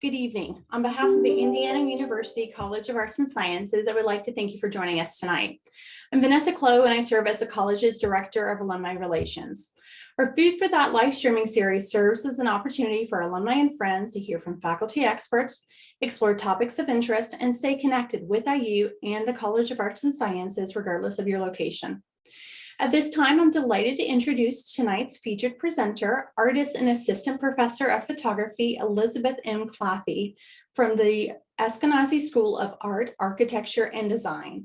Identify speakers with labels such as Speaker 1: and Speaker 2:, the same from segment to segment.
Speaker 1: Good evening. On behalf of the Indiana University College of Arts and Sciences, I would like to thank you for joining us tonight. I'm Vanessa Clow, and I serve as the college's Director of Alumni Relations. Our Food for Thought live streaming series serves as an opportunity for alumni and friends to hear from faculty experts, explore topics of interest, and stay connected with IU and the College of Arts and Sciences, regardless of your location. At this time, I'm delighted to introduce tonight's featured presenter, artist and assistant professor of photography, Elizabeth M. Claffey from the Eskenazi School of Art, Architecture, and Design.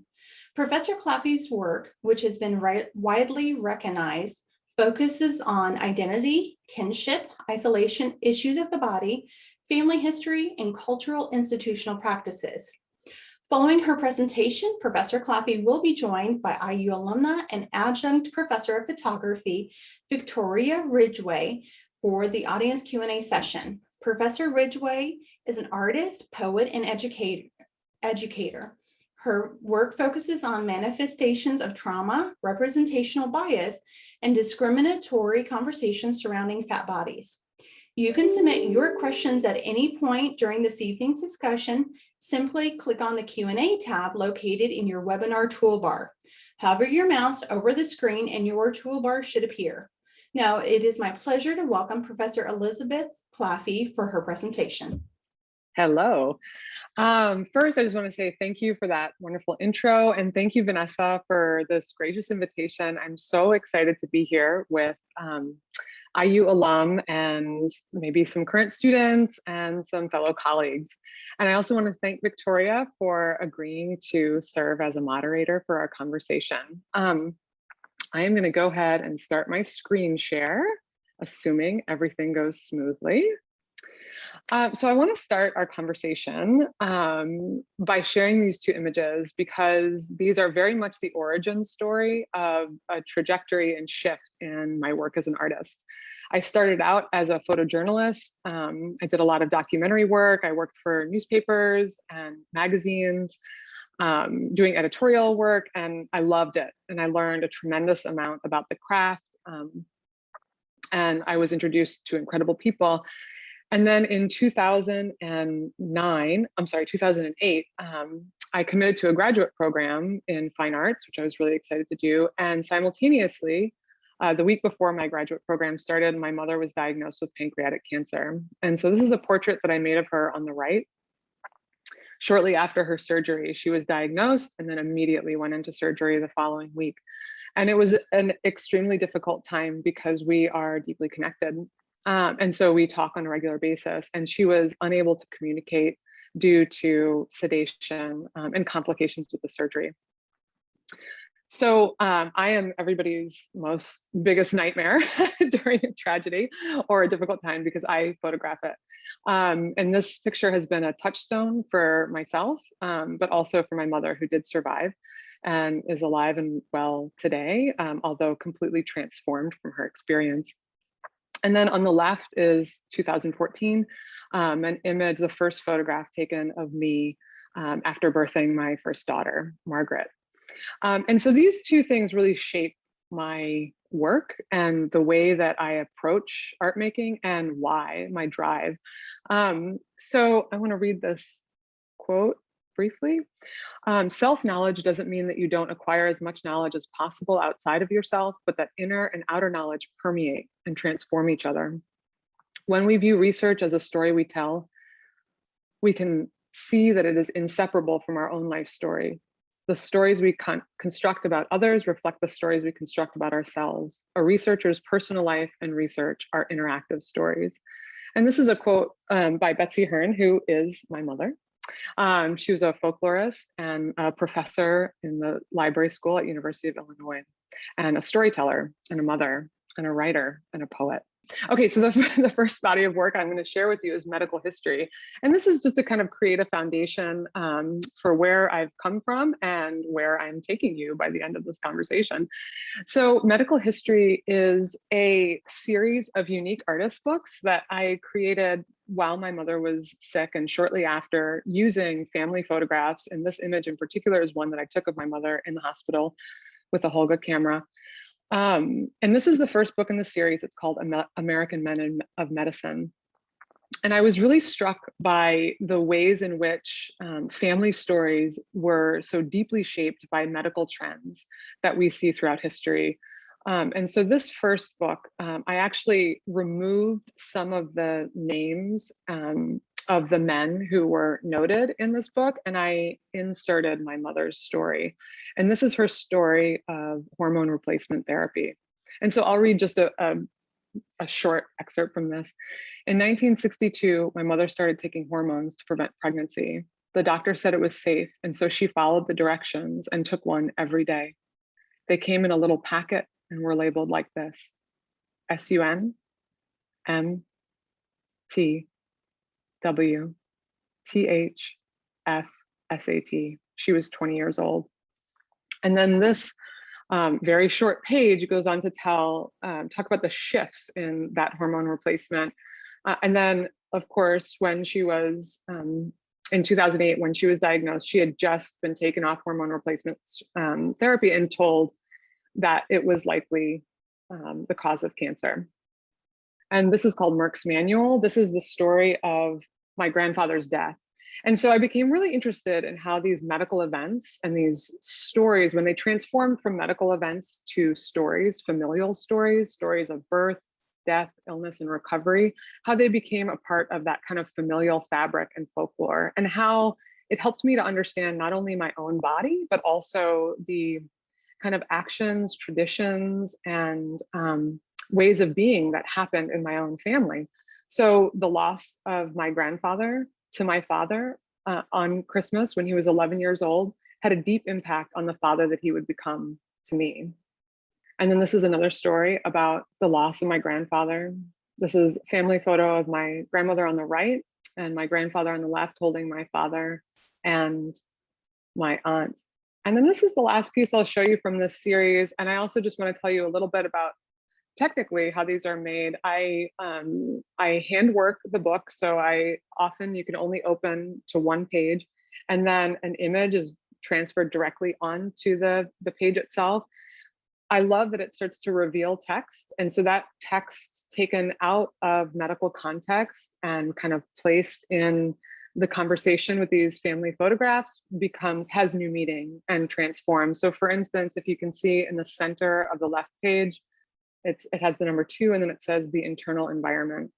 Speaker 1: Professor Claffey's work, which has been widely recognized, focuses on identity, kinship, isolation, issues of the body, family history, and cultural institutional practices. Following her presentation, Professor Claffey will be joined by IU alumna and adjunct professor of photography, Victoria Ridgway, for the audience Q&A session. Professor Ridgway is an artist, poet, and educator. Her work focuses on manifestations of trauma, representational bias, and discriminatory conversations surrounding fat bodies. You can submit your questions at any point during this evening's discussion. Simply click on the Q&A tab located in your webinar toolbar. Hover your mouse over the screen and your toolbar should appear. Now, it is my pleasure to welcome Professor Elizabeth Claffey for her presentation.
Speaker 2: Hello. First, I just want to say thank you for that wonderful intro, and thank you, Vanessa, for this gracious invitation. I'm so excited to be here with IU alum and maybe some current students and some fellow colleagues. And I also want to thank Victoria for agreeing to serve as a moderator for our conversation. I am going to go ahead and start my screen share, assuming everything goes smoothly. So I want to start our conversation by sharing these two images because these are very much the origin story of a trajectory and shift in my work as an artist. I started out as a photojournalist. I did a lot of documentary work. I worked for newspapers and magazines, doing editorial work, and I loved it. And I learned a tremendous amount about the craft. And I was introduced to incredible people. And then in 2008, I committed to a graduate program in fine arts, which I was really excited to do. And simultaneously, the week before my graduate program started, my mother was diagnosed with pancreatic cancer. And so this is a portrait that I made of her on the right. Shortly after her surgery, she was diagnosed and then immediately went into surgery the following week. And it was an extremely difficult time because we are deeply connected. And so we talk on a regular basis, and she was unable to communicate due to sedation and complications with the surgery. So I am everybody's biggest nightmare during a tragedy or a difficult time because I photograph it. And this picture has been a touchstone for myself, but also for my mother, who did survive and is alive and well today, although completely transformed from her experience. And then on the left is 2014, an image, the first photograph taken of me after birthing my first daughter, Margaret. And so these two things really shape my work and the way that I approach art making and why, my drive. So I want to read this quote briefly. Self-knowledge doesn't mean that you don't acquire as much knowledge as possible outside of yourself, but that inner and outer knowledge permeate and transform each other. When we view research as a story we tell, we can see that it is inseparable from our own life story. The stories we construct about others reflect the stories we construct about ourselves. A researcher's personal life and research are interactive stories. And this is a quote by Betsy Hearn, who is my mother. She was a folklorist and a professor in the library school at University of Illinois, and a storyteller and a mother and a writer and a poet. Okay, so the first body of work I'm going to share with you is medical history. And this is just to kind of create a foundation for where I've come from and where I'm taking you by the end of this conversation. So medical history is a series of unique artist books that I created while my mother was sick and shortly after, using family photographs. And this image in particular is one that I took of my mother in the hospital with a Holga camera. And this is the first book in the series. It's called American Men of Medicine. And I was really struck by the ways in which family stories were so deeply shaped by medical trends that we see throughout history. And so this first book, I actually removed some of the names of the men who were noted in this book, and I inserted my mother's story. And this is her story of hormone replacement therapy. And so I'll read just a short excerpt from this. In 1962, my mother started taking hormones to prevent pregnancy. The doctor said it was safe, and so she followed the directions and took one every day. They came in a little packet and were labeled like this: SUN, M, T, W, TH, F, SAT. She was 20 years old. And then this very short page goes on to talk about the shifts in that hormone replacement. And then, of course, when she was in 2008, when she was diagnosed, she had just been taken off hormone replacement therapy and told that it was likely the cause of cancer. And this is called Merck's Manual. This is the story of my grandfather's death. And so I became really interested in how these medical events and these stories, when they transformed from medical events to stories, familial stories, stories of birth, death, illness, and recovery, how they became a part of that kind of familial fabric and folklore, and how it helped me to understand not only my own body, but also the kind of actions, traditions, and ways of being that happened in my own family. So the loss of my grandfather to my father on Christmas when he was 11 years old had a deep impact on the father that he would become to me. And then this is another story about the loss of my grandfather. This is a family photo of my grandmother on the right and my grandfather on the left holding my father and my aunt. And then this is the last piece I'll show you from this series. And I also just want to tell you a little bit about technically how these are made. I hand work the book, so you can only open to one page, and then an image is transferred directly onto the page itself. I love that it starts to reveal text, and so that text taken out of medical context and kind of placed in the conversation with these family photographs has new meaning and transforms. So for instance, if you can see in the center of the left page, it has the number 2, and then it says the internal environment.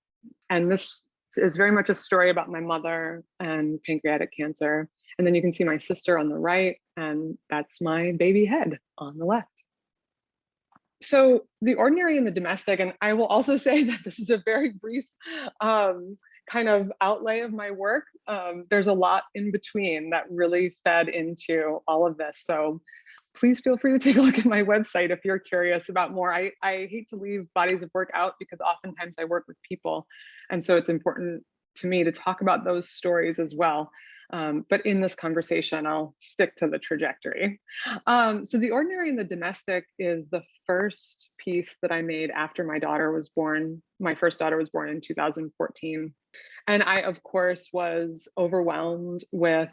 Speaker 2: And this is very much a story about my mother and pancreatic cancer. And then you can see my sister on the right, and that's my baby head on the left. So the ordinary and the domestic, and I will also say that this is a very brief kind of outlay of my work. There's a lot in between that really fed into all of this. So please feel free to take a look at my website if you're curious about more. I hate to leave bodies of work out because oftentimes I work with people. And so it's important to me to talk about those stories as well. But in this conversation, I'll stick to the trajectory. So the ordinary and the domestic is the first piece that I made after my daughter was born. My first daughter was born in 2014. And I, of course, was overwhelmed with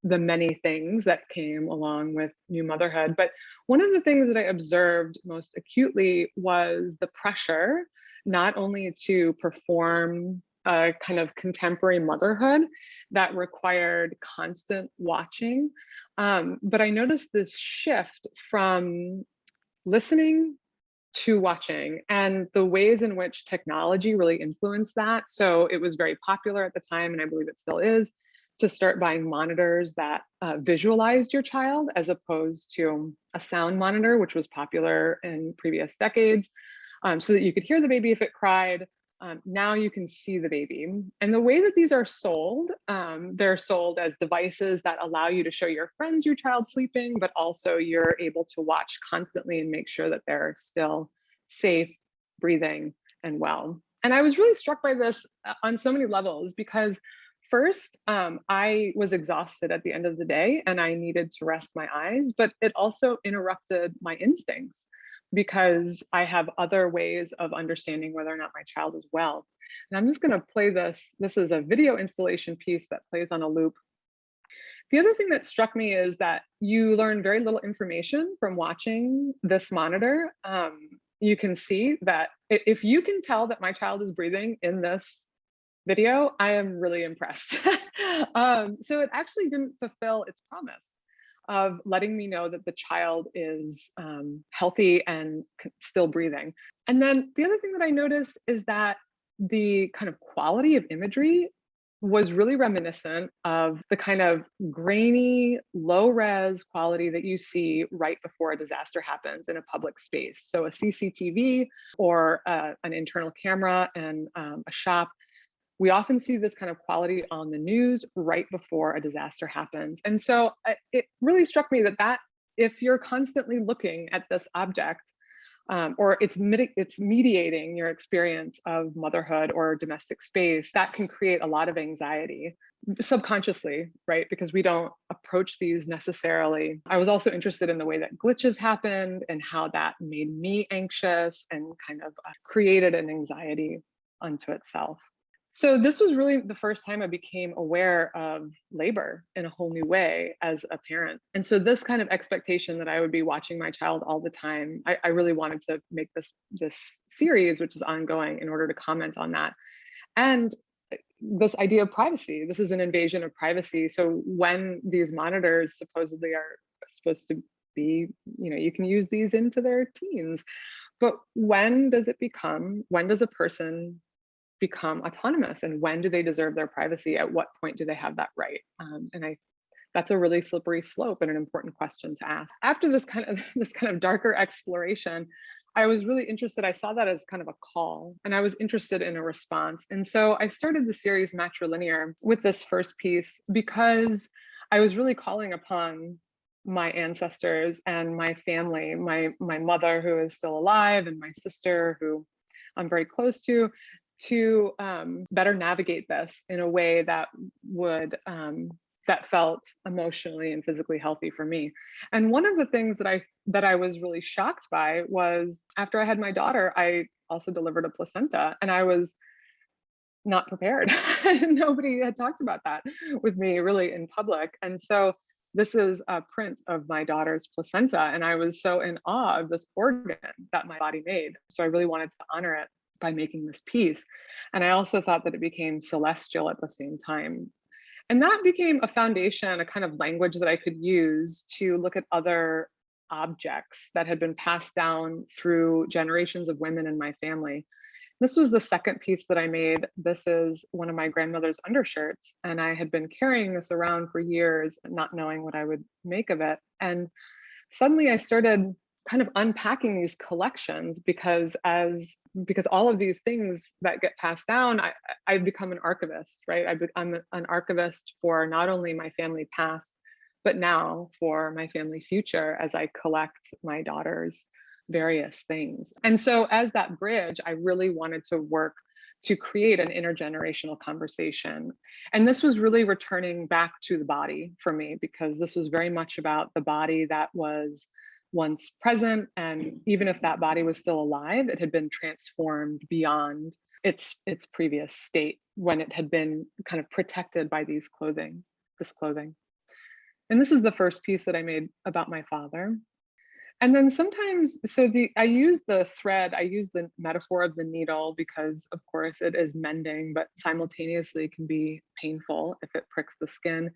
Speaker 2: the many things that came along with new motherhood. But one of the things that I observed most acutely was the pressure, not only to perform a kind of contemporary motherhood that required constant watching, but I noticed this shift from listening to watching and the ways in which technology really influenced that. So it was very popular at the time, and I believe it still is, to start buying monitors that visualized your child as opposed to a sound monitor, which was popular in previous decades, so that you could hear the baby if it cried. Now you can see the baby. And the way that these are sold, they're sold as devices that allow you to show your friends your child sleeping, but also you're able to watch constantly and make sure that they're still safe, breathing, and well. And I was really struck by this on so many levels because first, I was exhausted at the end of the day and I needed to rest my eyes, but it also interrupted my instincts because I have other ways of understanding whether or not my child is well. And I'm just going to play this. This is a video installation piece that plays on a loop. The other thing that struck me is that you learn very little information from watching this monitor. You can see that if you can tell that my child is breathing in this video, I am really impressed. So it actually didn't fulfill its promise of letting me know that the child is healthy and still breathing. And then the other thing that I noticed is that the kind of quality of imagery was really reminiscent of the kind of grainy, low res quality that you see right before a disaster happens in a public space. So a CCTV or an internal camera in a shop. We often see this kind of quality on the news right before a disaster happens. And so it really struck me that if you're constantly looking at this object, or it's mediating your experience of motherhood or domestic space, that can create a lot of anxiety subconsciously, right? Because we don't approach these necessarily. I was also interested in the way that glitches happened and how that made me anxious and kind of created an anxiety unto itself. So this was really the first time I became aware of labor in a whole new way as a parent. And so this kind of expectation that I would be watching my child all the time, I really wanted to make this series, which is ongoing, in order to comment on that. And this idea of privacy, this is an invasion of privacy. So when these monitors supposedly are supposed to be, you can use these into their teens, but when does a person become autonomous, and when do they deserve their privacy? At what point do they have that right? That's a really slippery slope and an important question to ask. After this kind of darker exploration, I was really interested. I saw that as kind of a call, and I was interested in a response. And so I started the series Matrilinear with this first piece because I was really calling upon my ancestors and my family, my mother, who is still alive, and my sister, who I'm very close to better navigate this in a way that that felt emotionally and physically healthy for me. And one of the things that I was really shocked by was, after I had my daughter, I also delivered a placenta, and I was not prepared. Nobody had talked about that with me really in public. And so this is a print of my daughter's placenta, and I was so in awe of this organ that my body made. So I really wanted to honor it by making this piece. And I also thought that it became celestial at the same time. And that became a foundation, a kind of language that I could use to look at other objects that had been passed down through generations of women in my family. This was the second piece that I made. This is one of my grandmother's undershirts, and I had been carrying this around for years, not knowing what I would make of it. And suddenly I started kind of unpacking these collections because all of these things that get passed down, I've become an archivist, right? I'm an archivist for not only my family past, but now for my family future, as I collect my daughter's various things. And so as that bridge, I really wanted to work to create an intergenerational conversation. And this was really returning back to the body for me, because this was very much about the body that was once present. And even if that body was still alive, it had been transformed beyond its previous state when it had been kind of protected by this clothing. And this is the first piece that I made about my father. And then sometimes, I use the thread, I use the metaphor of the needle because, of course, it is mending, but simultaneously can be painful if it pricks the skin.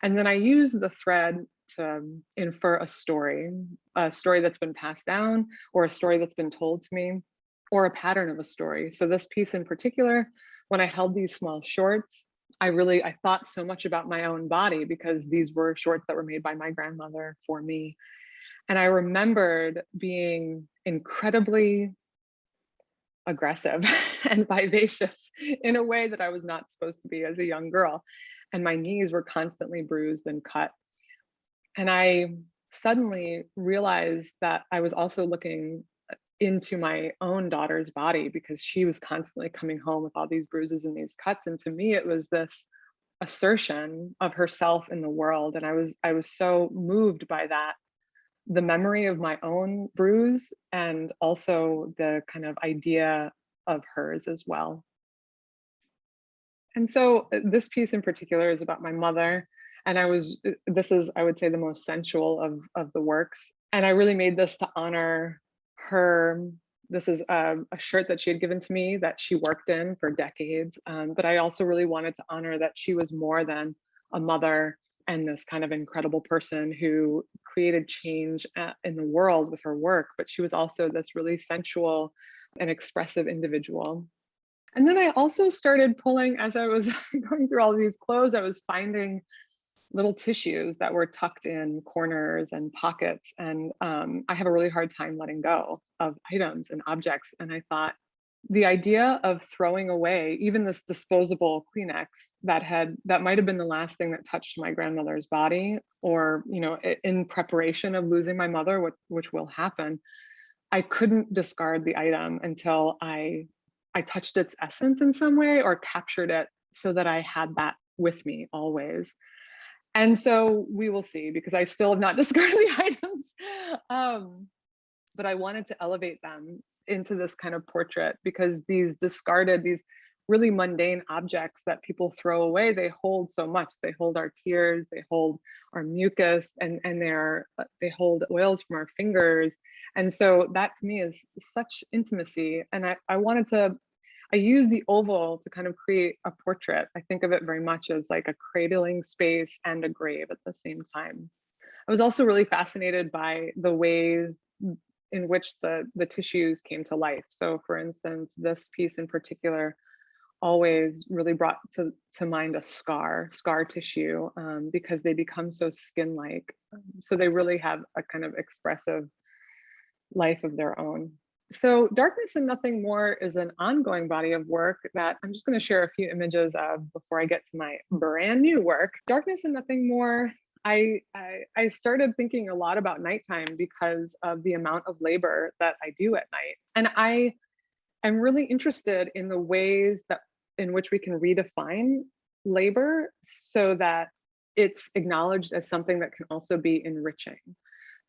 Speaker 2: And then I use the thread to infer a story that's been passed down, or a story that's been told to me, or a pattern of a story. So this piece in particular, when I held these small shorts, I thought so much about my own body, because these were shorts that were made by my grandmother for me. And I remembered being incredibly aggressive and vivacious in a way that I was not supposed to be as a young girl. And my knees were constantly bruised and cut. And I suddenly realized that I was also looking into my own daughter's body, because she was constantly coming home with all these bruises and these cuts. And to me, it was this assertion of herself in the world. And I was so moved by that, the memory of my own bruise, and also the kind of idea of hers as well. And so this piece in particular is about my mother. And this is, I would say, the most sensual of the works. And I really made this to honor her This is a shirt that she had given to me that she worked in for decades. But I also really wanted to honor that she was more than a mother and this kind of incredible person who created change in the world with her work, but she was also this really sensual and expressive individual. And then I also started pulling, as I was going through all these clothes, I was finding little tissues that were tucked in corners and pockets. And I have a really hard time letting go of items and objects. And I thought the idea of throwing away even this disposable Kleenex that might have been the last thing that touched my grandmother's body, or, you know, in preparation of losing my mother, which will happen, I couldn't discard the item until I touched its essence in some way or captured it so that I had that with me always. And so we will see, because I still have not discarded the items. But I wanted to elevate them into this kind of portrait, because these discarded, these really mundane objects that people throw away, they hold so much. They hold our tears, they hold our mucus, and they hold oils from our fingers. And so that to me is such intimacy. And I use the oval to kind of create a portrait. I think of it very much as like a cradling space and a grave at the same time. I was also really fascinated by the ways in which the tissues came to life. So for instance, this piece in particular always really brought to mind a scar tissue, because they become so skin-like. So they really have a kind of expressive life of their own. So Darkness and Nothing More is an ongoing body of work that I'm just going to share a few images of before I get to my brand new work. Darkness and Nothing More, I started thinking a lot about nighttime because of the amount of labor that I do at night. And I am really interested in the ways in which we can redefine labor so that it's acknowledged as something that can also be enriching.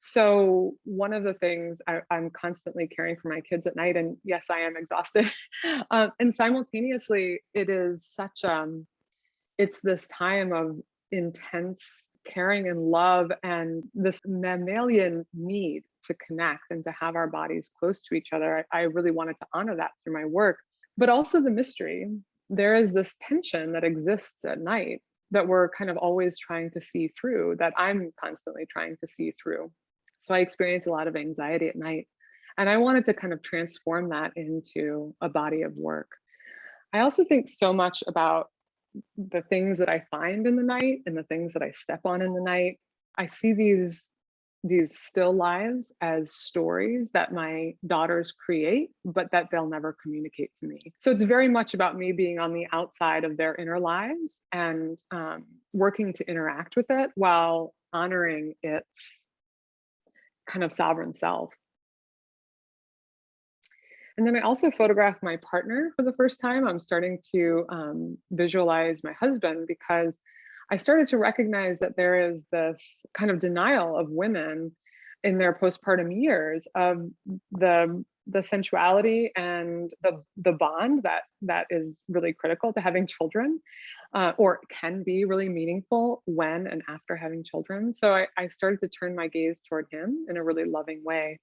Speaker 2: So one of the things I'm constantly caring for my kids at night, and yes, I am exhausted. And simultaneously, it is it's this time of intense caring and love, and this mammalian need to connect and to have our bodies close to each other. I really wanted to honor that through my work, but also the mystery. There is this tension that exists at night that we're kind of always trying to see through, that I'm constantly trying to see through. So I experience a lot of anxiety at night, and I wanted to kind of transform that into a body of work. I also think so much about the things that I find in the night and the things that I step on in the night. I see these still lives as stories that my daughters create, but that they'll never communicate to me. So it's very much about me being on the outside of their inner lives and working to interact with it while honoring its kind of sovereign self. And then I also photographed my partner for the first time. I'm starting to visualize my husband, because I started to recognize that there is this kind of denial of women in their postpartum years of the sensuality and the bond that is really critical to having children, or can be really meaningful when and after having children. So I started to turn my gaze toward him in a really loving way.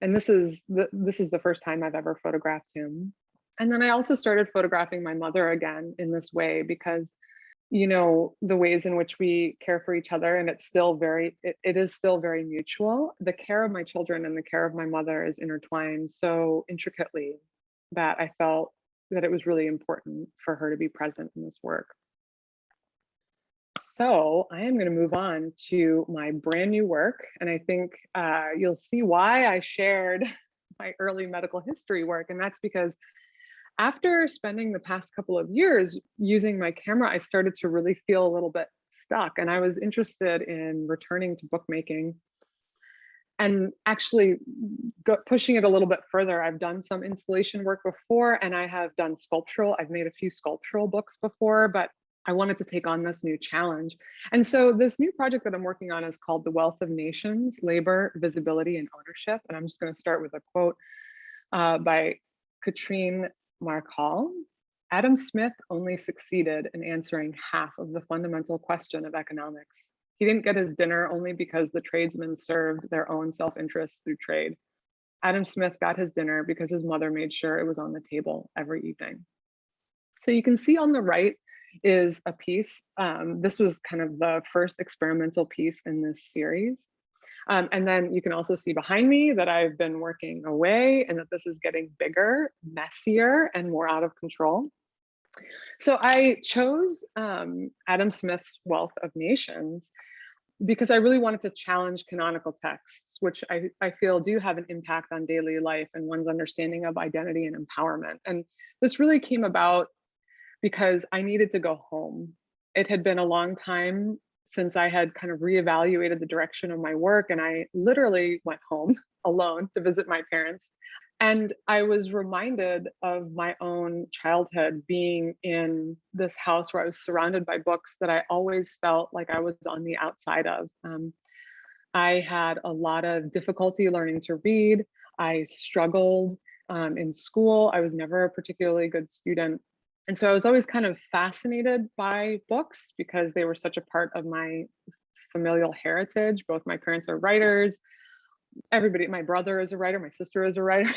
Speaker 2: And this is the first time I've ever photographed him. And then I also started photographing my mother again in this way, because, you know, the ways in which we care for each other, and it is still very mutual. The care of my children and the care of my mother is intertwined so intricately that I felt that it was really important for her to be present in this work. So I am going to move on to my brand new work. And I think you'll see why I shared my early medical history work. And that's because after spending the past couple of years using my camera, I started to really feel a little bit stuck. And I was interested in returning to bookmaking and actually pushing it a little bit further. I've done some installation work before, and I have done I've made a few sculptural books before, but I wanted to take on this new challenge. And so this new project that I'm working on is called The Wealth of Nations: Labor, Visibility, and Ownership. And I'm just going to start with a quote by Katrine Markall. Adam Smith only succeeded in answering half of the fundamental question of economics. He didn't get his dinner only because the tradesmen served their own self-interest through trade. Adam Smith got his dinner because his mother made sure it was on the table every evening. So you can see on the right is a piece. This was kind of the first experimental piece in this series. And then you can also see behind me that I've been working away and that this is getting bigger, messier, and more out of control. So I chose Adam Smith's Wealth of Nations because I really wanted to challenge canonical texts, which I feel do have an impact on daily life and one's understanding of identity and empowerment. And this really came about because I needed to go home. It had been a long time since I had kind of reevaluated the direction of my work, and I literally went home alone to visit my parents. And I was reminded of my own childhood being in this house where I was surrounded by books that I always felt like I was on the outside of. I had a lot of difficulty learning to read. I struggled in school. I was never a particularly good student. And so I was always kind of fascinated by books because they were such a part of my familial heritage. Both my parents are writers. Everybody, my brother is a writer, my sister is a writer.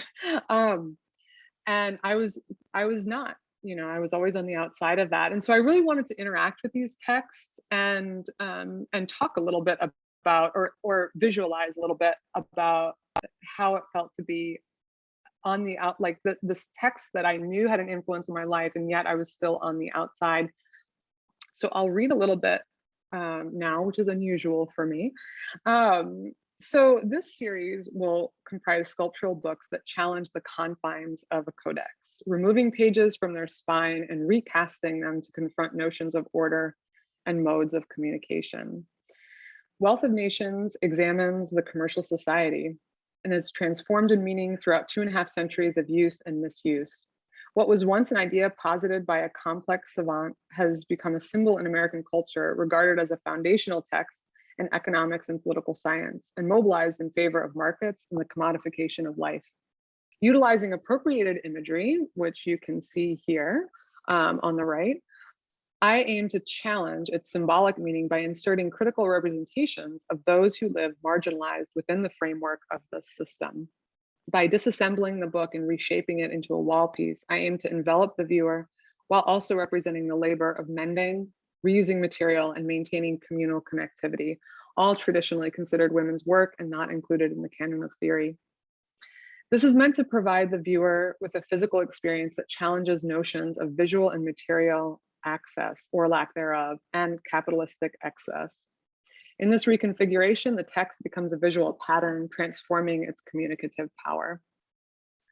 Speaker 2: And I was not, I was always on the outside of that. And so I really wanted to interact with these texts and talk a little bit about, or visualize a little bit about how it felt to be on the out, like this text that I knew had an influence in my life, and yet I was still on the outside. So I'll read a little bit now, which is unusual for me. So this series will comprise sculptural books that challenge the confines of a codex, removing pages from their spine and recasting them to confront notions of order and modes of communication. Wealth of Nations examines the commercial society and it's transformed in meaning throughout 2.5 centuries of use and misuse. What was once an idea posited by a complex savant has become a symbol in American culture, regarded as a foundational text in economics and political science, and mobilized in favor of markets and the commodification of life. Utilizing appropriated imagery, which you can see here on the right, I aim to challenge its symbolic meaning by inserting critical representations of those who live marginalized within the framework of the system. By disassembling the book and reshaping it into a wall piece, I aim to envelop the viewer while also representing the labor of mending, reusing material, and maintaining communal connectivity, all traditionally considered women's work and not included in the canon of theory. This is meant to provide the viewer with a physical experience that challenges notions of visual and material access or lack thereof, and capitalistic excess. In this reconfiguration, the text becomes a visual pattern, transforming its communicative power.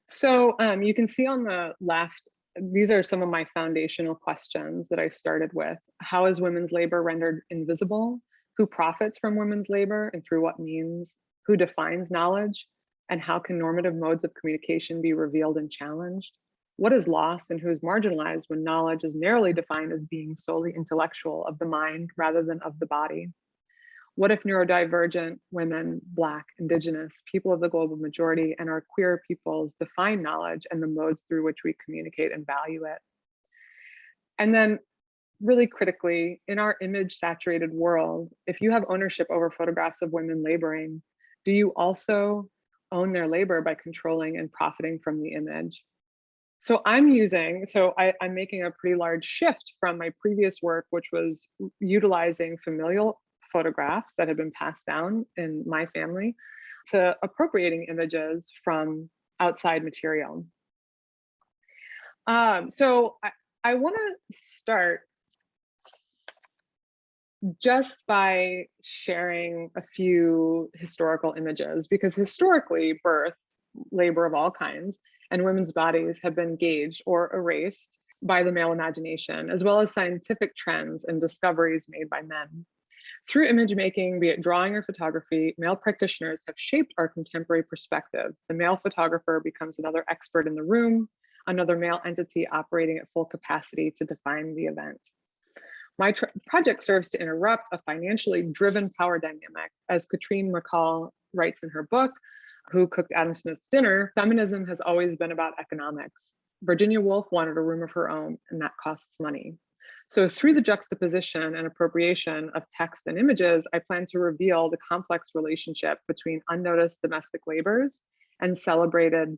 Speaker 2: So you can see on the left, these are some of my foundational questions that I started with. How is women's labor rendered invisible? Who profits from women's labor and through what means? Who defines knowledge? And how can normative modes of communication be revealed and challenged? What is lost and who is marginalized when knowledge is narrowly defined as being solely intellectual of the mind rather than of the body? What if neurodivergent women, Black, Indigenous, people of the global majority, and our queer peoples define knowledge and the modes through which we communicate and value it? And then really critically, in our image-saturated world, if you have ownership over photographs of women laboring, do you also own their labor by controlling and profiting from the image? So I'm making a pretty large shift from my previous work, which was utilizing familial photographs that had been passed down in my family, to appropriating images from outside material. So I want to start just by sharing a few historical images, because historically, birth, labor of all kinds, and women's bodies have been gauged or erased by the male imagination, as well as scientific trends and discoveries made by men. Through image making, be it drawing or photography, male practitioners have shaped our contemporary perspective. The male photographer becomes another expert in the room, another male entity operating at full capacity to define the event. My project serves to interrupt a financially driven power dynamic. As Katrine McCall writes in her book, Who Cooked Adam Smith's Dinner, feminism has always been about economics. Virginia Woolf wanted a room of her own, and that costs money. So through the juxtaposition and appropriation of text and images, I plan to reveal the complex relationship between unnoticed domestic labors and celebrated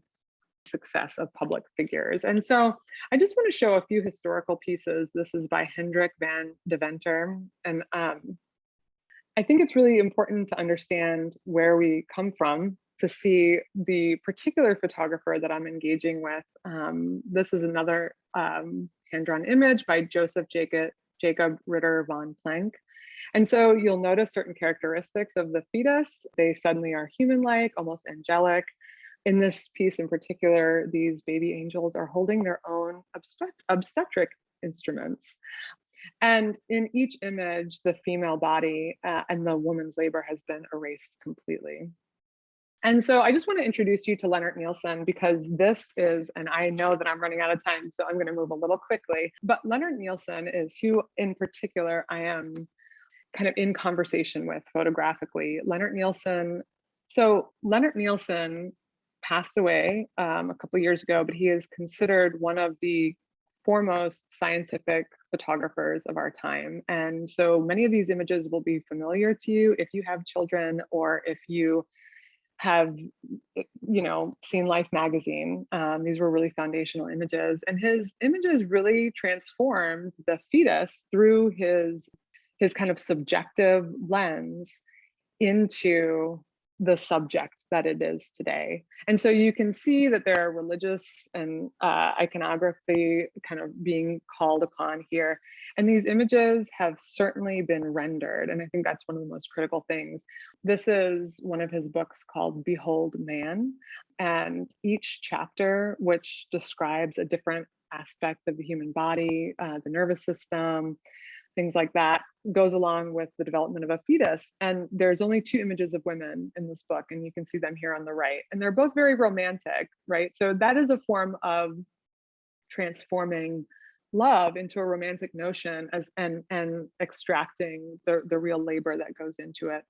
Speaker 2: success of public figures. And so I just want to show a few historical pieces. This is by Hendrik van Deventer. And I think it's really important to understand where we come from to see the particular photographer that I'm engaging with. This is another hand-drawn image by Joseph Jacob Ritter von Planck. And so you'll notice certain characteristics of the fetus. They suddenly are human-like, almost angelic. In this piece in particular, these baby angels are holding their own obstetric instruments. And in each image, the female body and the woman's labor has been erased completely. And so I just want to introduce you to Leonard Nielsen, because this is, and I know that I'm running out of time, so I'm going to move a little quickly, but Leonard Nielsen is who in particular I am kind of in conversation with photographically. Leonard Nielsen passed away a couple of years ago, but he is considered one of the foremost scientific photographers of our time. And so many of these images will be familiar to you if you have children, or if you have, seen Life magazine. These were really foundational images, and his images really transformed the fetus through his kind of subjective lens into the subject that it is today. And so you can see that there are religious and iconography kind of being called upon here. And these images have certainly been rendered. And I think that's one of the most critical things. This is one of his books called Behold Man. And each chapter, which describes a different aspect of the human body, the nervous system, things like that, goes along with the development of a fetus. And there's only 2 images of women in this book, and you can see them here on the right. And they're both very romantic, right? So that is a form of transforming love into a romantic notion and extracting the real labor that goes into it.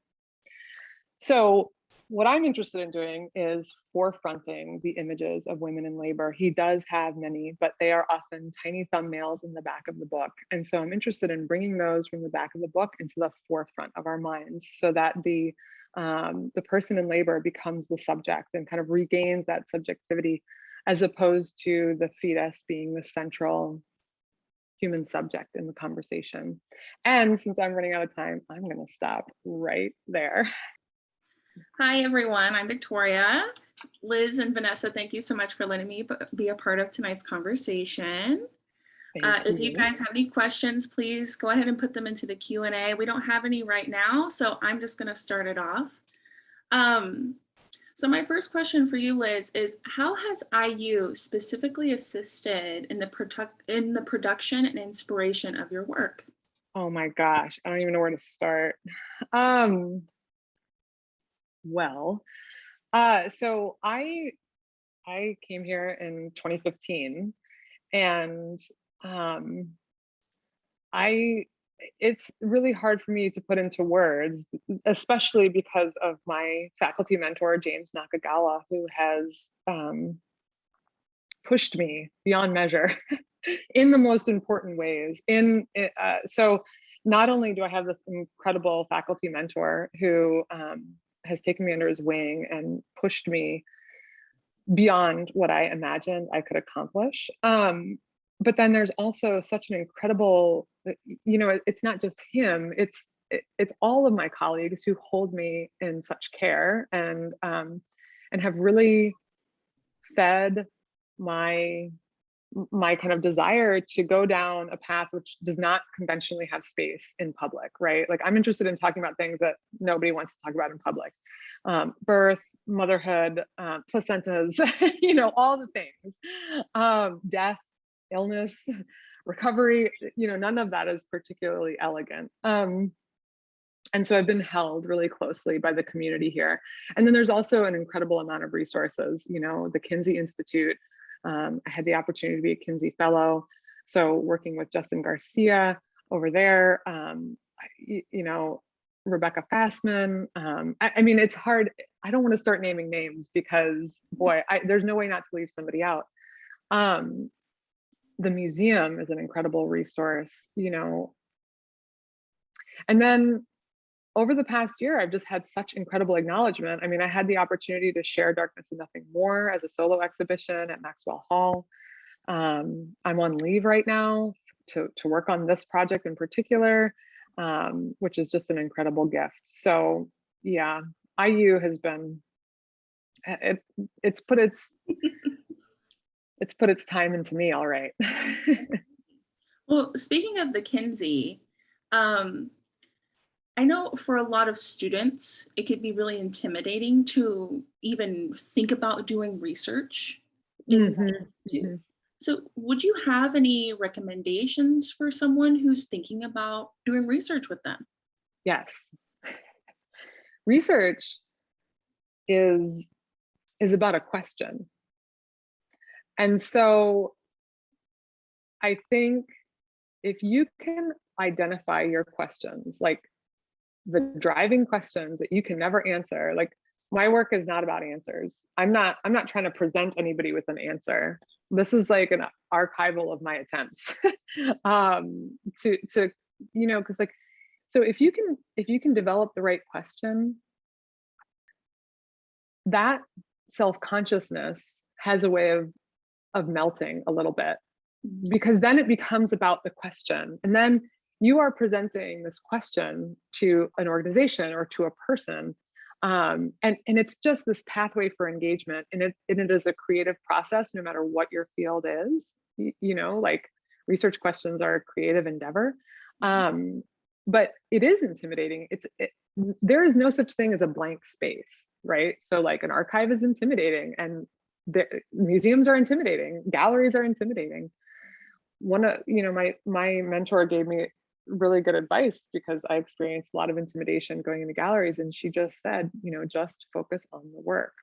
Speaker 2: So what I'm interested in doing is forefronting the images of women in labor. He does have many, but they are often tiny thumbnails in the back of the book. And so I'm interested in bringing those from the back of the book into the forefront of our minds, so that the person in labor becomes the subject and kind of regains that subjectivity, as opposed to the fetus being the central human subject in the conversation. And since I'm running out of time, I'm going to stop right there.
Speaker 3: Hi, everyone. I'm Victoria. Liz and Vanessa, thank you so much for letting me be a part of tonight's conversation. If you guys have any questions, please go ahead and put them into the Q&A. We don't have any right now, so I'm just going to start it off. So my first question for you, Liz, is how has IU specifically assisted in the production and inspiration of your work?
Speaker 2: Oh my gosh, I don't even know where to start. So I came here in 2015, and it's really hard for me to put into words, especially because of my faculty mentor, James Nakagawa, who has pushed me beyond measure in the most important ways. So not only do I have this incredible faculty mentor who has taken me under his wing and pushed me beyond what I imagined I could accomplish. But then there's also such an incredible, it's not just him, it's all of my colleagues who hold me in such care and have really fed my kind of desire to go down a path which does not conventionally have space in public, right? Like, I'm interested in talking about things that nobody wants to talk about in public. Birth, motherhood, placentas, all the things, death, illness, recovery, none of that is particularly elegant. And so I've been held really closely by the community here. And then there's also an incredible amount of resources, the Kinsey Institute. I had the opportunity to be a Kinsey Fellow. So working with Justin Garcia over there, Rebecca Fassman. I mean, it's hard. I don't want to start naming names because, boy, there's no way not to leave somebody out. The museum is an incredible resource, and then over the past year, I've just had such incredible acknowledgement. I mean, I had the opportunity to share Darkness and Nothing More as a solo exhibition at Maxwell Hall. I'm on leave right now to work on this project in particular, which is just an incredible gift. So yeah, IU has been, it's put its time into me, all right.
Speaker 3: Well, speaking of the Kinsey, I know for a lot of students, it could be really intimidating to even think about doing research in what you do. So would you have any recommendations for someone who's thinking about doing research with them?
Speaker 2: Yes. Research is about a question. And so I think if you can identify your questions, like the driving questions that you can never answer, like my work is not about answers. I'm not trying to present anybody with an answer. This is like an archival of my attempts to you know, because like, so if you can develop the right question, that self-consciousness has a way of melting a little bit, because then it becomes about the question, and then you are presenting this question to an organization or to a person, and it's just this pathway for engagement, and it is a creative process no matter what your field is. You know, like research questions are a creative endeavor, but it is intimidating. There is no such thing as a blank space, right? So like an archive is intimidating, and museums are intimidating, galleries are intimidating. My mentor gave me really good advice because I experienced a lot of intimidation going into galleries, and she just said, just focus on the work,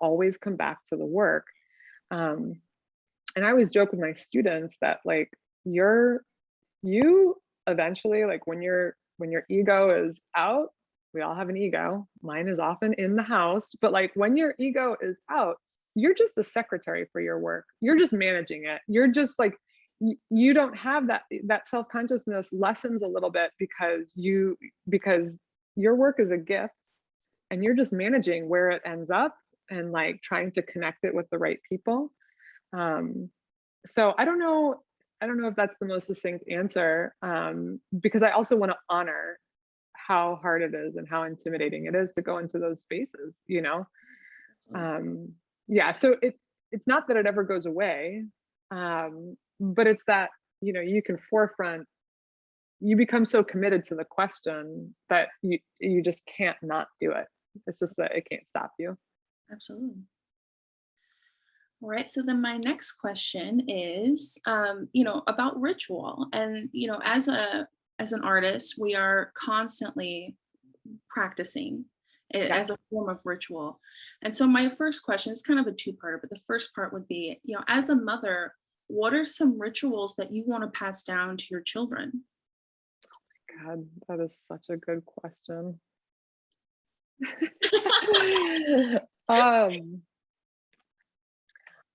Speaker 2: always come back to the work. And I always joke with my students that like you eventually, like when your ego is out, we all have an ego, mine is often in the house, but like when your ego is out, you're just a secretary for your work, you're just managing it, you're just like, you don't have that self-consciousness lessens a little bit because your work is a gift and you're just managing where it ends up and like trying to connect it with the right people. So I don't know if that's the most succinct answer, because I also want to honor how hard it is and how intimidating it is to go into those spaces, yeah, so it's not that it ever goes away, but it's that you can forefront, you become so committed to the question that you just can't not do it. It's just that it can't stop you.
Speaker 3: Absolutely. All right, so then my next question is about ritual, and as an artist, we are constantly practicing it as a form of ritual. And so my first question is kind of a two-parter, but the first part would be, as a mother, what are some rituals that you want to pass down to your children?
Speaker 2: Oh my God, that is such a good question.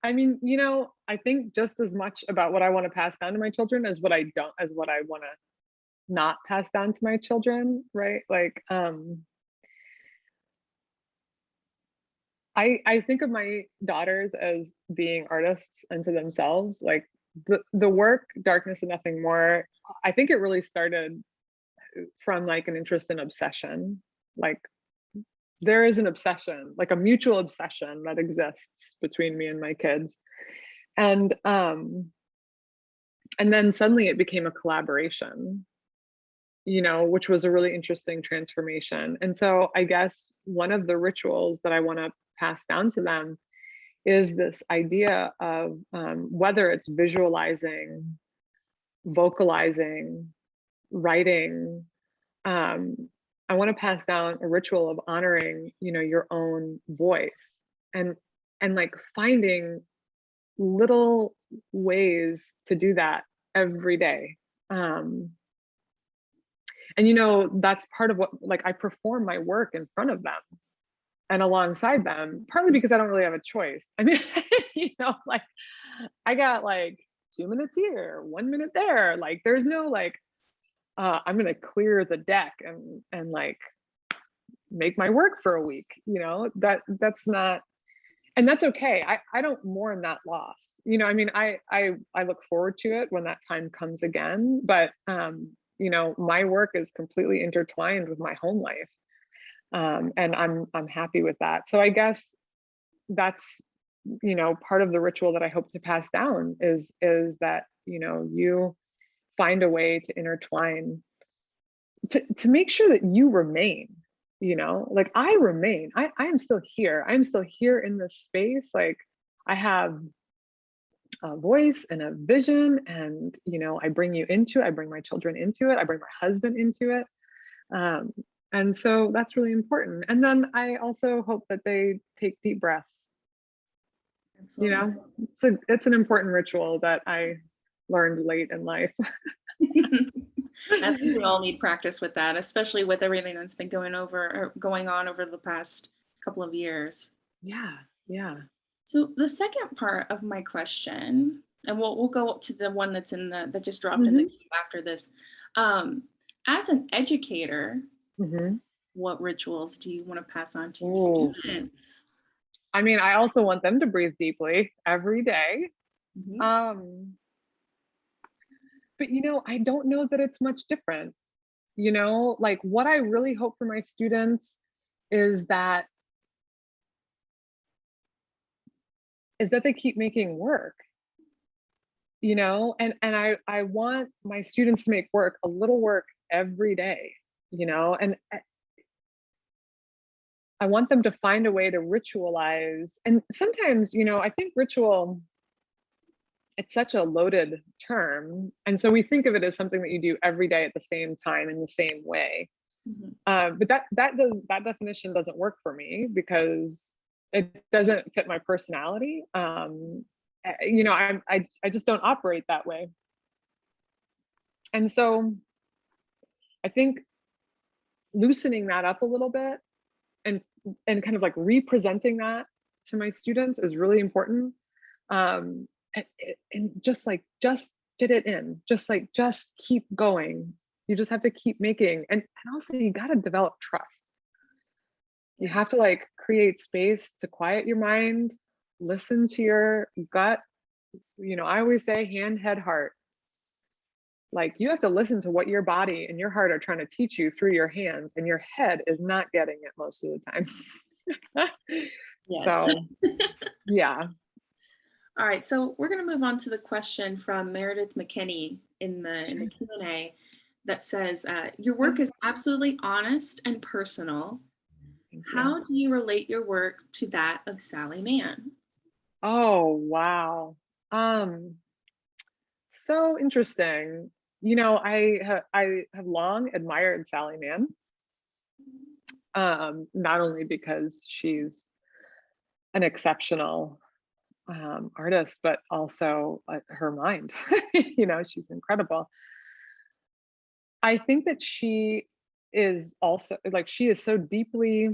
Speaker 2: I mean, I think just as much about what I want to pass down to my children as what I want to not pass down to my children, right? Like, I think of my daughters as being artists unto themselves. Like the work, Darkness and Nothing More, I think it really started from like an interest in obsession. Like there is an obsession, like a mutual obsession that exists between me and my kids. And then suddenly it became a collaboration, which was a really interesting transformation. And so I guess one of the rituals that I want to pass down to them is this idea of whether it's visualizing, vocalizing, writing, I want to pass down a ritual of honoring, your own voice and like finding little ways to do that every day. And that's part of what, like, I perform my work in front of them and alongside them, partly because I don't really have a choice. I mean, like I got like 2 minutes here, 1 minute there. Like there's no like, I'm going to clear the deck and like make my work for a week, you know, that's not, and that's okay. I don't mourn that loss. You know, I mean, I look forward to it when that time comes again, but you know, my work is completely intertwined with my home life. And I'm happy with that. So I guess that's, you know, part of the ritual that I hope to pass down is that, you know, you find a way to intertwine to make sure that you remain, you know, like I remain, I am still here. I'm still here in this space. Like I have a voice and a vision, and, you know, I bring you into it. I bring my children into it. I bring my husband into it. And so that's really important. And then I also hope that they take deep breaths.
Speaker 3: Absolutely.
Speaker 2: You know, it's an important ritual that I learned late in life.
Speaker 3: I think we all need practice with that, especially with everything that's been going on over the past couple of years.
Speaker 2: Yeah, yeah.
Speaker 3: So the second part of my question, and we'll go up to the one that's that just dropped in the queue after this. As an educator, what rituals do you want to pass on to your students?
Speaker 2: I mean, I also want them to breathe deeply every day. But, you know, I don't know that it's much different. You know, like what I really hope for my students is that they keep making work, you know, and I want my students to make a little work every day, you know, and I want them to find a way to ritualize. And sometimes, you know, I think ritual, it's such a loaded term. And so we think of it as something that you do every day at the same time in the same way. But that definition doesn't work for me because it doesn't fit my personality. You know, I just don't operate that way. And so I think loosening that up a little bit and kind of like representing that to my students is really important. And just fit it in, just keep going. You just have to keep making, and also you got to develop trust. You have to like create space to quiet your mind, listen to your gut. You know, I always say hand, head, heart. Like you have to listen to what your body and your heart are trying to teach you through your hands, and your head is not getting it most of the time. So yeah.
Speaker 3: All right, so we're going to move on to the question from Meredith McKinney in the Q&A that says, your work is absolutely honest and personal. How do you relate your work to that of Sally Mann?
Speaker 2: Oh, wow. So interesting. You know, I have long admired Sally Mann. Not only because she's an exceptional artist, but also her mind. You know, she's incredible. I think that she is also like, she is so deeply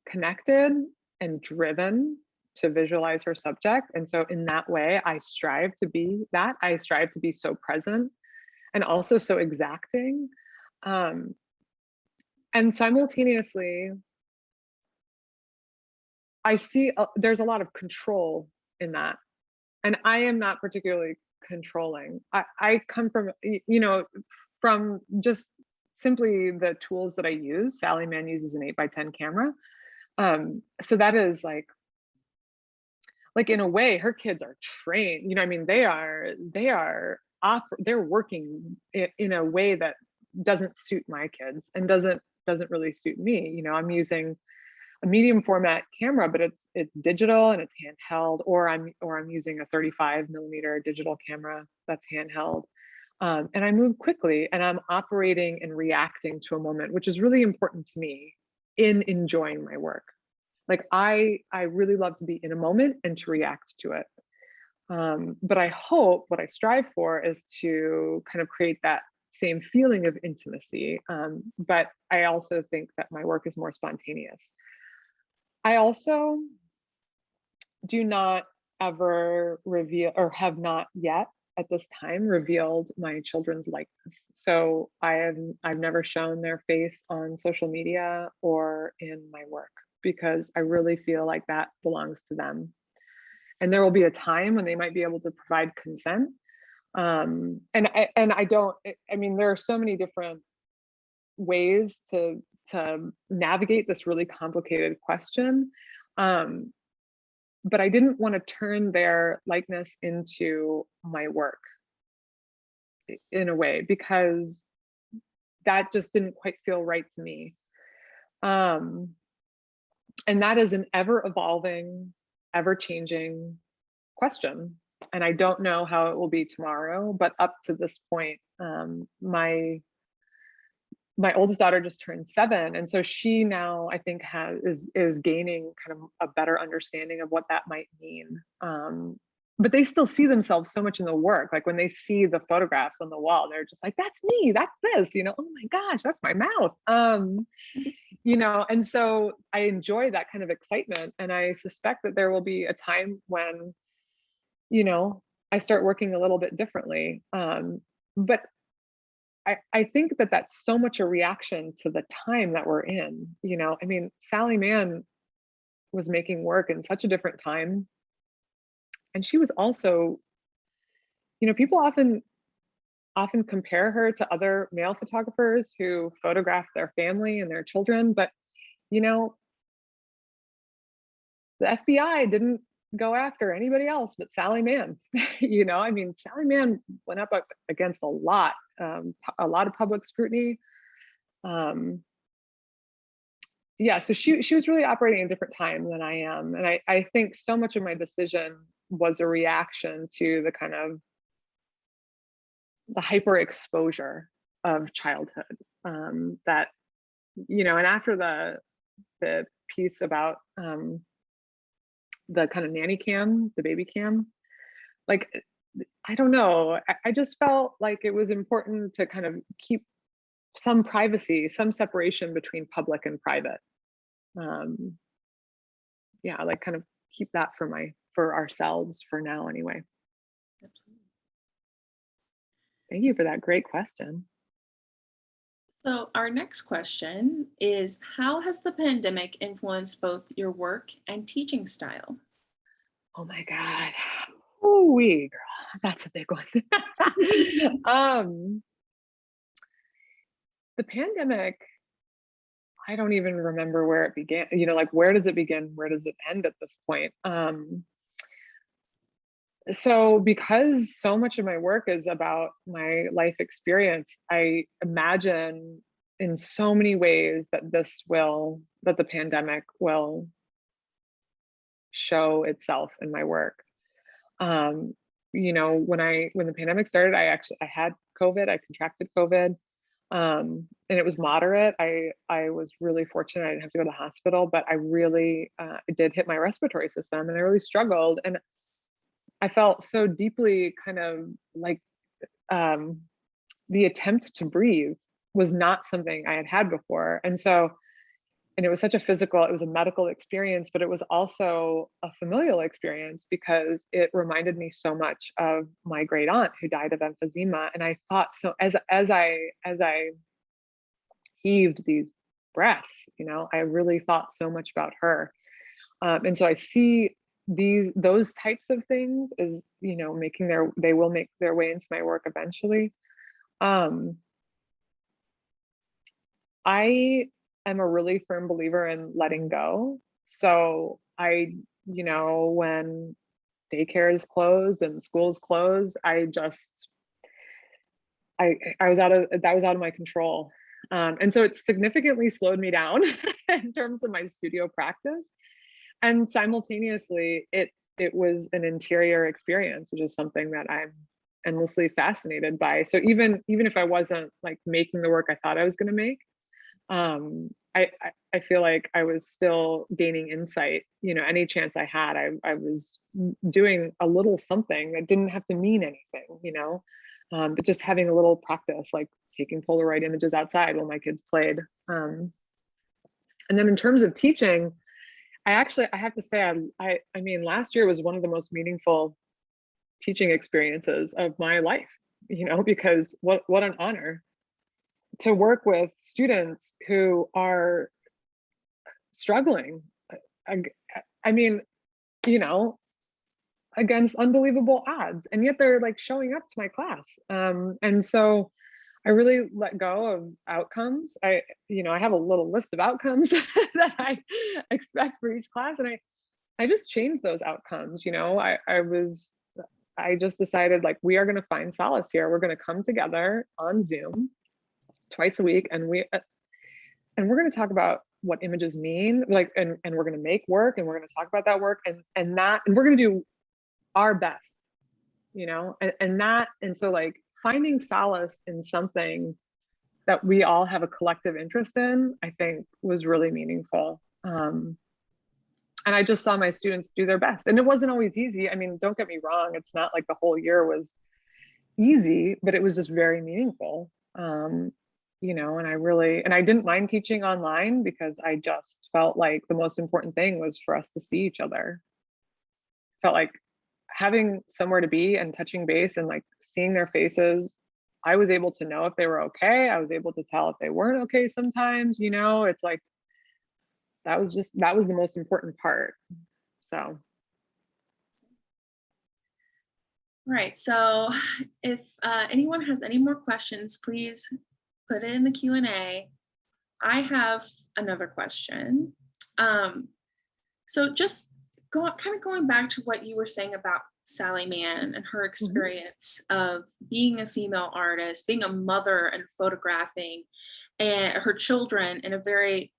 Speaker 2: connected and driven to visualize her subject. And so in that way, I strive to be that. I strive to be so present and also so exacting. And simultaneously, I see there's a lot of control in that. And I am not particularly controlling. I come from, you know, from just simply the tools that I use. Sally Mann uses an 8x10 camera. So that is like in a way, her kids are trained, you know, I mean, they're working in a way that doesn't suit my kids and doesn't really suit me. You know, I'm using a medium format camera, but it's digital and it's handheld, or I'm using a 35mm digital camera that's handheld. And I move quickly and I'm operating and reacting to a moment, which is really important to me in enjoying my work. Like I really love to be in a moment and to react to it. But I hope, what I strive for is to kind of create that same feeling of intimacy. But I also think that my work is more spontaneous. I also do not ever reveal, or have not yet at this time revealed my children's likeness. So I've never shown their face on social media or in my work, because I really feel like that belongs to them. And there will be a time when they might be able to provide consent. And I don't, I mean, there are so many different ways to navigate this really complicated question. But I didn't want to turn their likeness into my work in a way, because that just didn't quite feel right to me. And that is an ever evolving, ever changing question. And I don't know how it will be tomorrow, but up to this point, my oldest daughter just turned 7, and so she now, I think, is gaining kind of a better understanding of what that might mean. But they still see themselves so much in the work. Like when they see the photographs on the wall, they're just like, "That's me. That's this." You know, "Oh my gosh, that's my mouth." You know, and so I enjoy that kind of excitement, and I suspect that there will be a time when, you know, I start working a little bit differently. But I think that that's so much a reaction to the time that we're in. You know, I mean, Sally Mann was making work in such a different time. And she was also, you know, people often compare her to other male photographers who photograph their family and their children. But, you know, the FBI didn't go after anybody else but Sally Mann. You know, I mean, Sally Mann went up against a lot of public scrutiny. Yeah, so she was really operating a different time than I am. And I think so much of my decision was a reaction to the kind of the hyper exposure of childhood, that, you know, and after the piece about the kind of nanny cam, the baby cam, like, I don't know, I just felt like it was important to kind of keep some privacy, some separation between public and private. Yeah, like kind of keep that for ourselves for now anyway.
Speaker 3: Absolutely.
Speaker 2: Thank you for that great question.
Speaker 3: So our next question is, how has the pandemic influenced both your work and teaching style?
Speaker 2: Oh my God. Oh, girl, that's a big one. The pandemic, I don't even remember where it began. You know, like, where does it begin? Where does it end at this point? So because so much of my work is about my life experience, I imagine in so many ways that the pandemic will show itself in my work. You know, when the pandemic started, I had COVID. I contracted COVID, and it was moderate. I was really fortunate. I didn't have to go to the hospital, but I really it did hit my respiratory system, and I really struggled. And I felt so deeply kind of like the attempt to breathe was not something I had had before. And it was such it was a medical experience, but it was also a familial experience because it reminded me so much of my great aunt who died of emphysema. And I thought, so as I heaved these breaths, you know, I really thought so much about her. And so I see those types of things as, you know, they will make their way into my work eventually. I am a really firm believer in letting go. So you know, when daycare is closed and school's closed, I was out of my control. And so it significantly slowed me down in terms of my studio practice. And simultaneously, it was an interior experience, which is something that I'm endlessly fascinated by. So even if I wasn't like making the work I thought I was going to make, I feel like I was still gaining insight. You know, any chance I had, I was doing a little something that didn't have to mean anything, you know, but just having a little practice, like taking Polaroid images outside while my kids played. And then in terms of teaching, I have to say, I mean, last year was one of the most meaningful teaching experiences of my life, because what an honor to work with students who are struggling. I mean, against unbelievable odds, and yet they're like showing up to my class. And so I really let go of outcomes. I have a little list of outcomes that I expect for each class, and I just changed those outcomes. I just decided, like, we are going to find solace here. We're going to come together on Zoom twice a week, and we're going to talk about what images mean, like, and we're going to make work, and we're going to talk about that work, and we're going to do our best, and so, like, finding solace in something that we all have a collective interest in, I think was really meaningful. And I just saw my students do their best, and it wasn't always easy. I mean, don't get me wrong, it's not like the whole year was easy, but it was just very meaningful. And I didn't mind teaching online, because I just felt like the most important thing was for us to see each other. Felt like having somewhere to be and touching base and like seeing their faces, I was able to know if they were okay. I was able to tell if they weren't okay sometimes. It's like, that was the most important part. So.
Speaker 3: Right. So if anyone has any more questions, please put it in the Q&A. I have another question. So just going back to what you were saying about Sally Mann and her experience of being a female artist, being a mother and photographing and her children in a very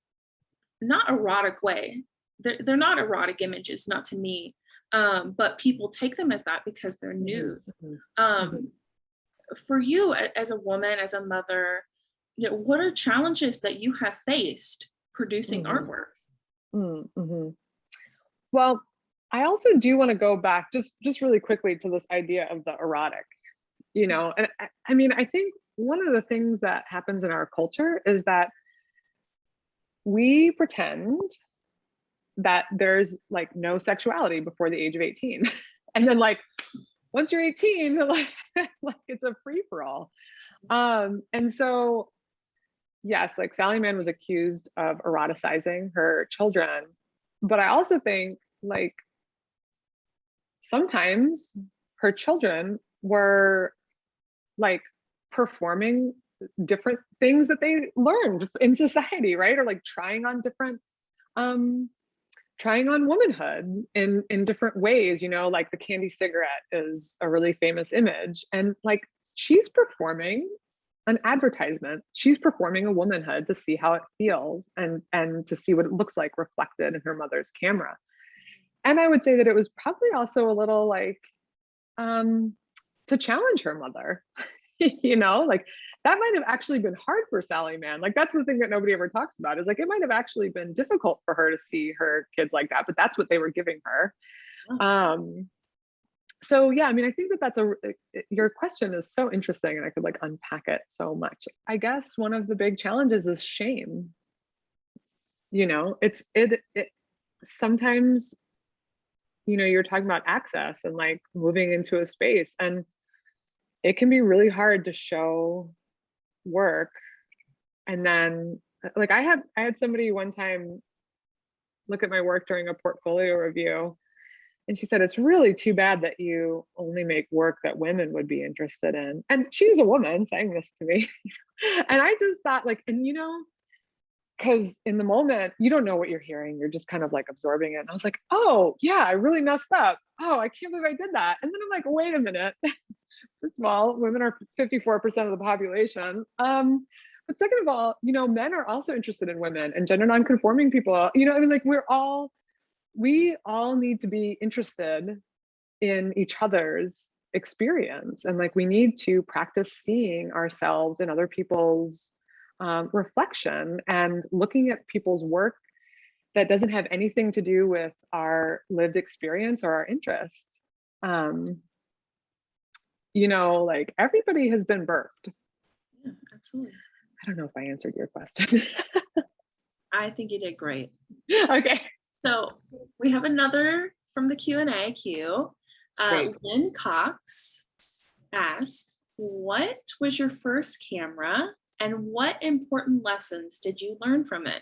Speaker 3: not erotic way. They're not erotic images, not to me, but people take them as that because they're nude. For you as a woman, as a mother, what are challenges that you have faced producing artwork?
Speaker 2: Well, I also do want to go back just really quickly to this idea of the erotic, and I mean, I think one of the things that happens in our culture is that we pretend that there's like no sexuality before the age of 18. And then, like, once you're 18, like it's a free for all. And so, yes, like Sally Mann was accused of eroticizing her children, but I also think, like, sometimes her children were like performing different things that they learned in society, right? Or like trying on womanhood in different ways, like the candy cigarette is a really famous image. And like, she's performing an advertisement. She's performing a womanhood to see how it feels and to see what it looks like reflected in her mother's camera. And I would say that it was probably also a little like to challenge her mother, like that might have actually been hard for Sally Mann. Like, that's the thing that nobody ever talks about, is like, it might have actually been difficult for her to see her kids like that, but that's what they were giving her. So yeah, I mean, I think that your question is so interesting, and I could like unpack it so much. I guess one of the big challenges is shame. It sometimes, you're talking about access and like moving into a space, and it can be really hard to show work. And then, like, I had somebody one time look at my work during a portfolio review, and she said, "It's really too bad that you only make work that women would be interested in." And she's a woman saying this to me. And I just thought, like, and because in the moment, you don't know what you're hearing. You're just kind of like absorbing it. And I was like, oh yeah, I really messed up. Oh, I can't believe I did that. And then I'm like, wait a minute. First of all, women are 54% of the population. But second of all, men are also interested in women and gender nonconforming people. I mean, like, we all need to be interested in each other's experience. And like, we need to practice seeing ourselves in other people's reflection and looking at people's work that doesn't have anything to do with our lived experience or our interests. Like, everybody has been birthed.
Speaker 3: Yeah, absolutely.
Speaker 2: I don't know if I answered your question.
Speaker 3: I think you did great.
Speaker 2: Okay.
Speaker 3: So we have another from the Q&A queue.
Speaker 2: Great.
Speaker 3: Lynn Cox asked, what was your first camera and what important lessons did you learn from it?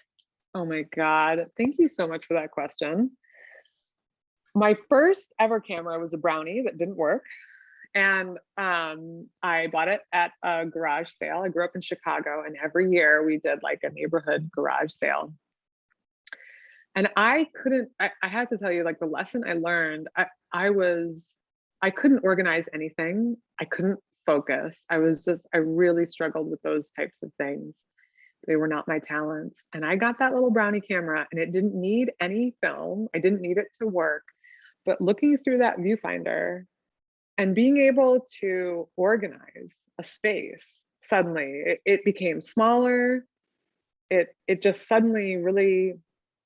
Speaker 2: Oh my God. Thank you so much for that question. My first ever camera was a Brownie that didn't work. And I bought it at a garage sale. I grew up in Chicago, and every year we did like a neighborhood garage sale. And I had to tell you, like, the lesson I learned, I couldn't organize anything. I couldn't focus. I really struggled with those types of things. They were not my talents. And I got that little Brownie camera, and it didn't need any film. I didn't need it to work. But looking through that viewfinder and being able to organize a space, suddenly it became smaller. It just suddenly really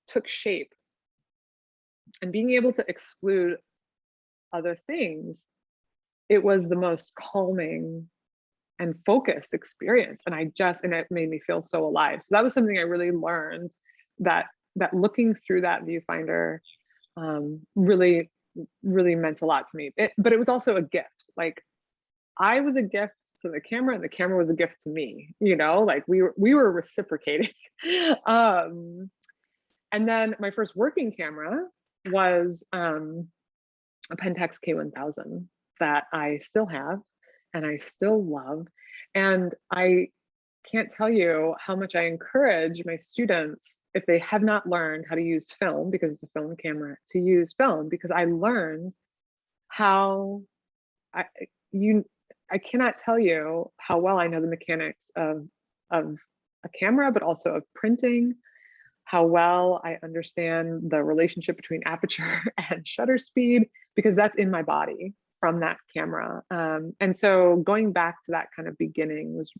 Speaker 2: took shape. And being able to exclude other things, it was the most calming and focused experience. And it made me feel so alive. So that was something I really learned, that looking through that viewfinder really meant a lot to me. But it was also a gift. Like, I was a gift to the camera, and the camera was a gift to me, like we were reciprocating. And then my first working camera was a Pentax K1000 that I still have and I still love. And I can't tell you how much I encourage my students, if they have not learned how to use film, because it's a film camera, to use film, because I learned how I cannot tell you how well I know the mechanics of a camera, but also of printing, how well I understand the relationship between aperture and shutter speed, because that's in my body from that camera. And so going back to that kind of beginning was,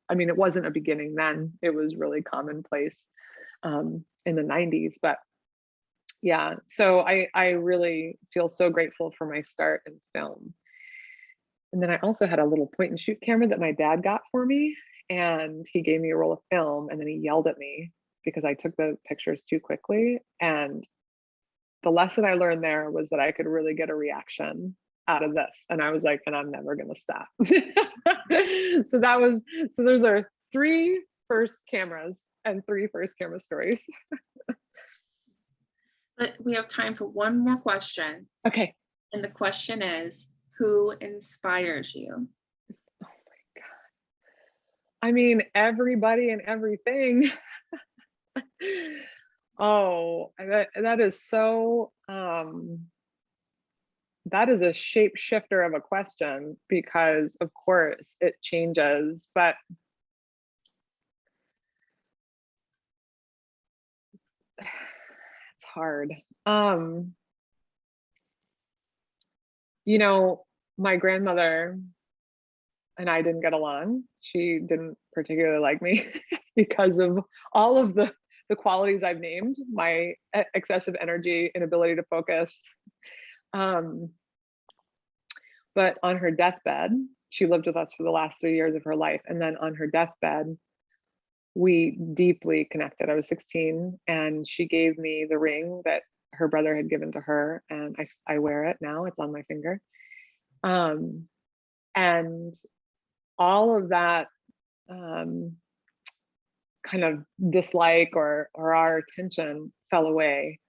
Speaker 2: it wasn't a beginning then, it was really commonplace in the 90s, but yeah, so I really feel so grateful for my start in film. And then I also had a little point and shoot camera that my dad got for me, and he gave me a roll of film, and then he yelled at me because I took the pictures too quickly. And the lesson I learned there was that I could really get a reaction out of this. And I was like, and I'm never going to stop. So those are 3 first cameras and 3 first camera stories.
Speaker 3: But we have time for one more question.
Speaker 2: Okay.
Speaker 3: And the question is, who inspired you?
Speaker 2: Oh my God. Everybody and everything. Oh, that is so, that is a shapeshifter of a question, because of course it changes, but it's hard. My grandmother and I didn't get along. She didn't particularly like me because of all of the qualities I've named, my excessive energy, inability to focus. But on her deathbed, she lived with us for the last 3 years of her life. And then on her deathbed, we deeply connected. I was 16 and she gave me the ring that her brother had given to her. And I wear it now, it's on my finger. And all of that kind of dislike or our tension fell away.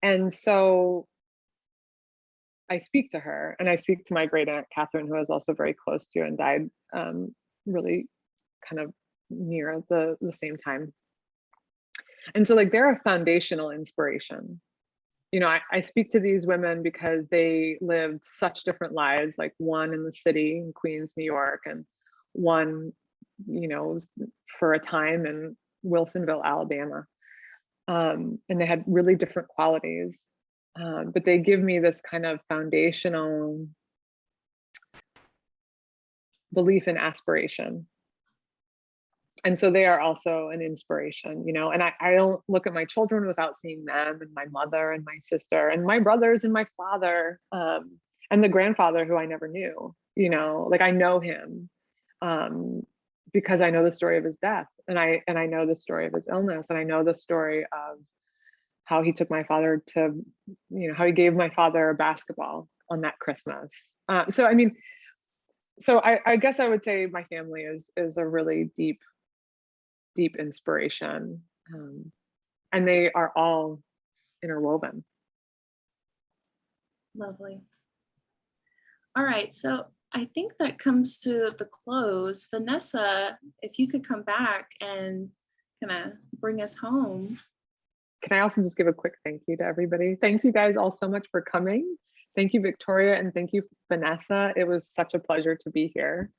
Speaker 2: And so I speak to her, and I speak to my great aunt Catherine, who I was also very close to and died really kind of near the same time. And so, like, they're a foundational inspiration. I speak to these women because they lived such different lives, like one in the city in Queens, New York, and one, for a time in Wilsonville, Alabama. And they had really different qualities. But they give me this kind of foundational belief in aspiration. And so they are also an inspiration, and I don't look at my children without seeing them, and my mother and my sister and my brothers and my father, and the grandfather who I never knew, like I know him because I know the story of his death, and I know the story of his illness, and I know the story of how he took my father to, how he gave my father a basketball on that Christmas. So I mean, I guess I would say my family is a really deep inspiration, and they are all interwoven.
Speaker 3: Lovely. All right, so I think that comes to the close. Vanessa, if you could come back and kind of bring us home.
Speaker 2: Can I also just give a quick thank you to everybody? Thank you guys all so much for coming. Thank you, Victoria, and thank you, Vanessa. It was such a pleasure to be here.